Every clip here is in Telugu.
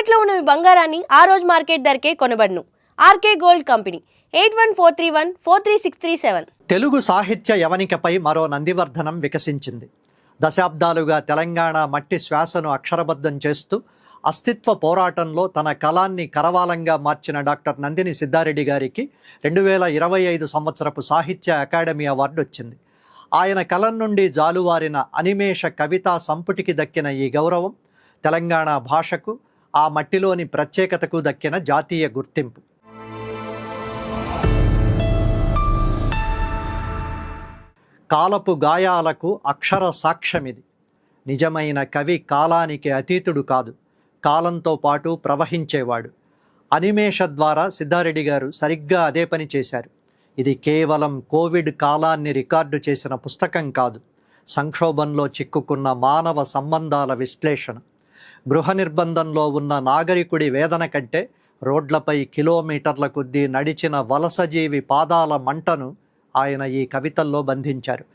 తాకట్లో ఉన్న మీ బంగారాన్ని ఆ రోజు మార్కెట్ ధరకే కొనబడును. RK gold company 8143143637. తెలుగు సాహిత్య యవనికపై మరో నందివర్ధనం వికసించింది. దశాబ్దాలుగా తెలంగాణ మట్టి శ్వాసను అక్షరబద్ధం చేస్తూ అస్తిత్వ పోరాటంలో తన కలాన్ని కరవాలంగా మార్చిన డాక్టర్ నందిని సిద్ధారెడ్డి గారికి 2025 సంవత్సరపు సాహిత్య అకాడమీ అవార్డు వచ్చింది. ఆయన కలం నుండి జాలువారిన అనిమేష కవితా సంపుటికి దక్కిన ఈ గౌరవం తెలంగాణ భాషకు, ఆ మట్టిలోని ప్రత్యేకతకు దక్కిన జాతీయ గుర్తింపు. కాలపు గాయాలకు అక్షర సాక్ష్యమిది. నిజమైన కవి కాలానికి అతీతుడు కాదు, కాలంతో పాటు ప్రవహించేవాడు. అనిమేష ద్వారా సిద్ధారెడ్డి గారు సరిగ్గా అదే పని చేశారు. ఇది కేవలం కోవిడ్ కాలాన్ని రికార్డు చేసిన పుస్తకం కాదు, సంక్షోభంలో చిక్కుకున్న మానవ సంబంధాల విశ్లేషణ. గృహ నిర్బంధంలో ఉన్న నాగరికుడి వేదన కంటే రోడ్లపై కిలోమీటర్ల కొద్దీ నడిచిన వలసజీవి పాదాల మంటను ఆయన ఈ కవితల్లో బంధించారు.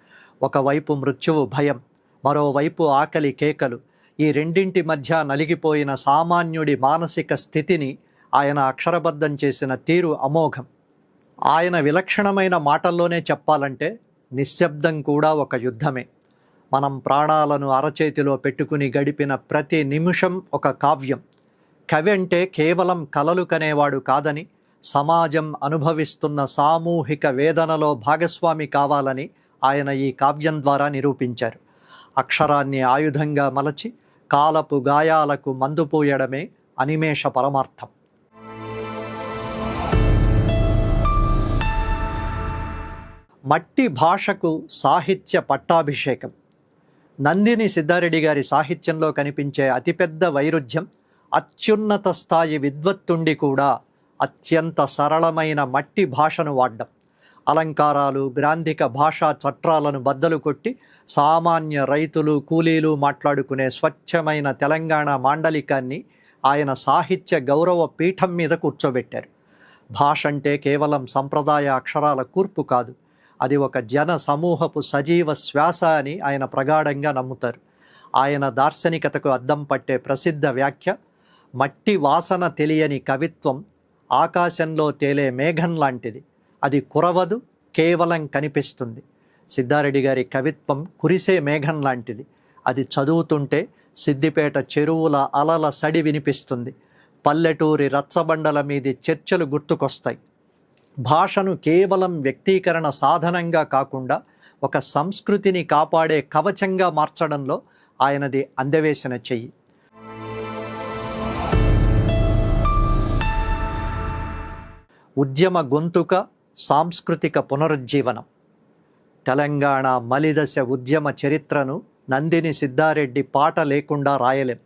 ఒకవైపు మృత్యువు భయం, మరోవైపు ఆకలి కేకలు. ఈ రెండింటి మధ్య నలిగిపోయిన సామాన్యుడి మానసిక స్థితిని ఆయన అక్షరబద్ధం చేసిన తీరు అమోఘం. ఆయన విలక్షణమైన మాటల్లోనే చెప్పాలంటే నిశ్శబ్దం కూడా ఒక యుద్ధమే. మనం ప్రాణాలను అరచేతిలో పెట్టుకుని గడిపిన ప్రతి నిమిషం ఒక కావ్యం. కవి అంటే కేవలం కలలు కనేవాడు కాదని, సమాజం అనుభవిస్తున్న సామూహిక వేదనలో భాగస్వామి కావాలని ఆయన ఈ కావ్యం ద్వారా నిరూపించారు. అక్షరాన్ని ఆయుధంగా మలచి కాలపు గాయాలకు మందుపోయడమే అనిమేష పరమార్థం. మట్టి భాషకు సాహిత్య పట్టాభిషేకం. నందిని సిద్ధారెడ్డి గారి సాహిత్యంలో కనిపించే అతిపెద్ద వైరుధ్యం అత్యున్నత స్థాయి విద్వత్తుండి కూడా అత్యంత సరళమైన మట్టి భాషను వాడడం. అలంకారాలు, గ్రాంధిక భాషా చట్రాలను బద్దలు కొట్టి సామాన్య రైతులు, కూలీలు మాట్లాడుకునే స్వచ్ఛమైన తెలంగాణ మాండలికాన్ని ఆయన సాహిత్య గౌరవ పీఠం మీద కూర్చోబెట్టారు. భాష అంటే కేవలం సంప్రదాయ అక్షరాల కూర్పు కాదు, అది ఒక జన సమూహపు సజీవ శ్వాస అని ఆయన ప్రగాఢంగా నమ్ముతారు. ఆయన దార్శనికతకు అద్దం పట్టే ప్రసిద్ధ వ్యాఖ్య, మట్టి వాసన తెలియని కవిత్వం ఆకాశంలో తేలే మేఘం లాంటిది, అది కురవదు, కేవలం కనిపిస్తుంది. సిద్ధారెడ్డి గారి కవిత్వం కురిసే మేఘం లాంటిది, అది చదువుతుంటే సిద్దిపేట చెరువుల అలల సడి వినిపిస్తుంది, పల్లెటూరి రచ్చబండల మీది చర్చలు గుర్తుకొస్తాయి. భాషను కేవలం వ్యక్తీకరణ సాధనంగా కాకుండా ఒక సంస్కృతిని కాపాడే కవచంగా మార్చడంలో ఆయనది అందవేసిన చెయ్యి. ఉద్యమ గొంతుక, సాంస్కృతిక పునరుజ్జీవనం. తెలంగాణ మలిదశ ఉద్యమ చరిత్రను నందిని సిద్ధారెడ్డి పాట లేకుండా రాయలేం.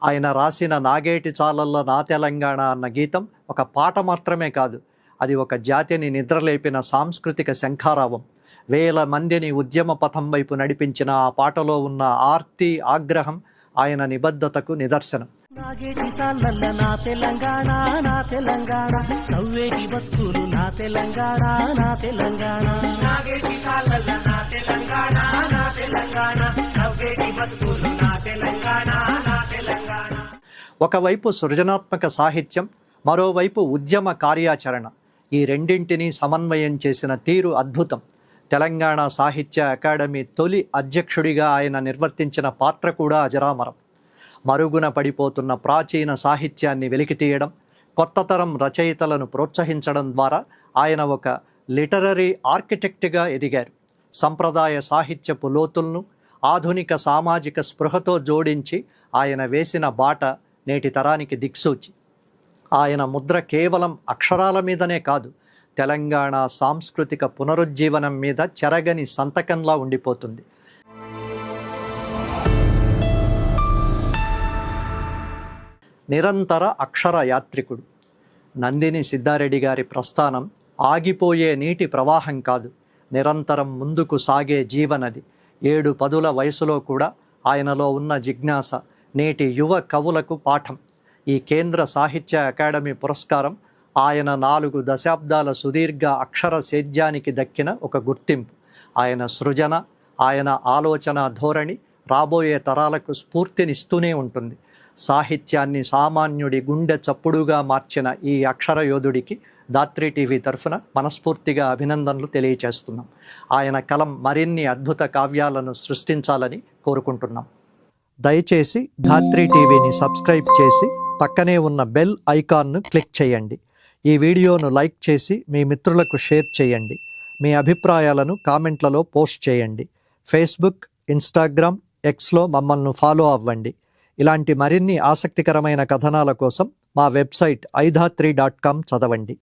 ఆయన రాసిన నాగేటి చాలల్ల నా తెలంగాణ అన్న గీతం ఒక పాట మాత్రమే కాదు, అది ఒక జాతిని నిద్రలేపిన సాంస్కృతిక శంఖారావం. వేల మందిని ఉద్యమ పథం వైపు నడిపించిన ఆ పాటలో ఉన్న ఆర్తి, ఆగ్రహం ఆయన నిబద్ధతకు నిదర్శనం. నాగేటి సాలల్ల నా తెలంగాణ, నా తెలంగాణ, నవ్వేటి బతుకులు నా తెలంగాణ, నా తెలంగాణ. నాగేటి సాలల్ల నా తెలంగాణ, నా తెలంగాణ, నవ్వేటి బతుకులు నా తెలంగాణ, నా తెలంగాణ. ఒకవైపు సృజనాత్మక సాహిత్యం, మరోవైపు ఉద్యమ కార్యాచరణ. ఈ రెండింటినీ సమన్వయం చేసిన తీరు అద్భుతం. తెలంగాణ సాహిత్య అకాడమీ తొలి అధ్యక్షుడిగా ఆయన నిర్వర్తించిన పాత్ర కూడా అజరామరం. మరుగున పడిపోతున్న ప్రాచీన సాహిత్యాన్ని వెలికితీయడం, కొత్త తరం రచయితలను ప్రోత్సహించడం ద్వారా ఆయన ఒక లిటరరీ ఆర్కిటెక్ట్గా ఎదిగారు. సంప్రదాయ సాహిత్యపు లోతులను ఆధునిక సామాజిక స్పృహతో జోడించి ఆయన వేసిన బాట నేటి తరానికి దిక్సూచి. ఆయన ముద్ర కేవలం అక్షరాల మీదనే కాదు, తెలంగాణ సాంస్కృతిక పునరుజ్జీవనం మీద చెరగని సంతకంలా ఉండిపోతుంది. నిరంతర అక్షర యాత్రికుడు. నందిని సిద్ధారెడ్డి గారి ప్రస్థానం ఆగిపోయే నీటి ప్రవాహం కాదు, నిరంతరం ముందుకు సాగే జీవనది. 7 పదుల వయసులో కూడా ఆయనలో ఉన్న జిజ్ఞాస నేటి యువ కవులకు పాఠం. ఈ కేంద్ర సాహిత్య అకాడమీ పురస్కారం ఆయన 4 దశాబ్దాల సుదీర్ఘ అక్షర సేద్యానికి దక్కిన ఒక గుర్తింపు. ఆయన సృజన, ఆయన ఆలోచన ధోరణి రాబోయే తరాలకు స్ఫూర్తినిస్తూనే ఉంటుంది. సాహిత్యాన్ని సామాన్యుడి గుండె చప్పుడుగా మార్చిన ఈ అక్షర యోధుడికి ధాత్రి టీవీ తరఫున మనస్ఫూర్తిగా అభినందనలు తెలియచేస్తున్నాం. ఆయన కలం మరిన్ని అద్భుత కావ్యాలను సృష్టించాలని కోరుకుంటున్నాం. దయచేసి ధాత్రి టీవీని సబ్స్క్రైబ్ చేసి పక్కనే ఉన్న బెల్ ఐకాన్ను క్లిక్ చేయండి. ఈ వీడియోను లైక్ చేసి మీ మిత్రులకు షేర్ చేయండి. మీ అభిప్రాయాలను కామెంట్లలో పోస్ట్ చేయండి. ఫేస్బుక్, ఇన్స్టాగ్రామ్, ఎక్స్లో మమ్మల్ని ఫాలో అవ్వండి. ఇలాంటి మరిన్ని ఆసక్తికరమైన కథనాల కోసం మా వెబ్సైట్ iDhatri.com చదవండి.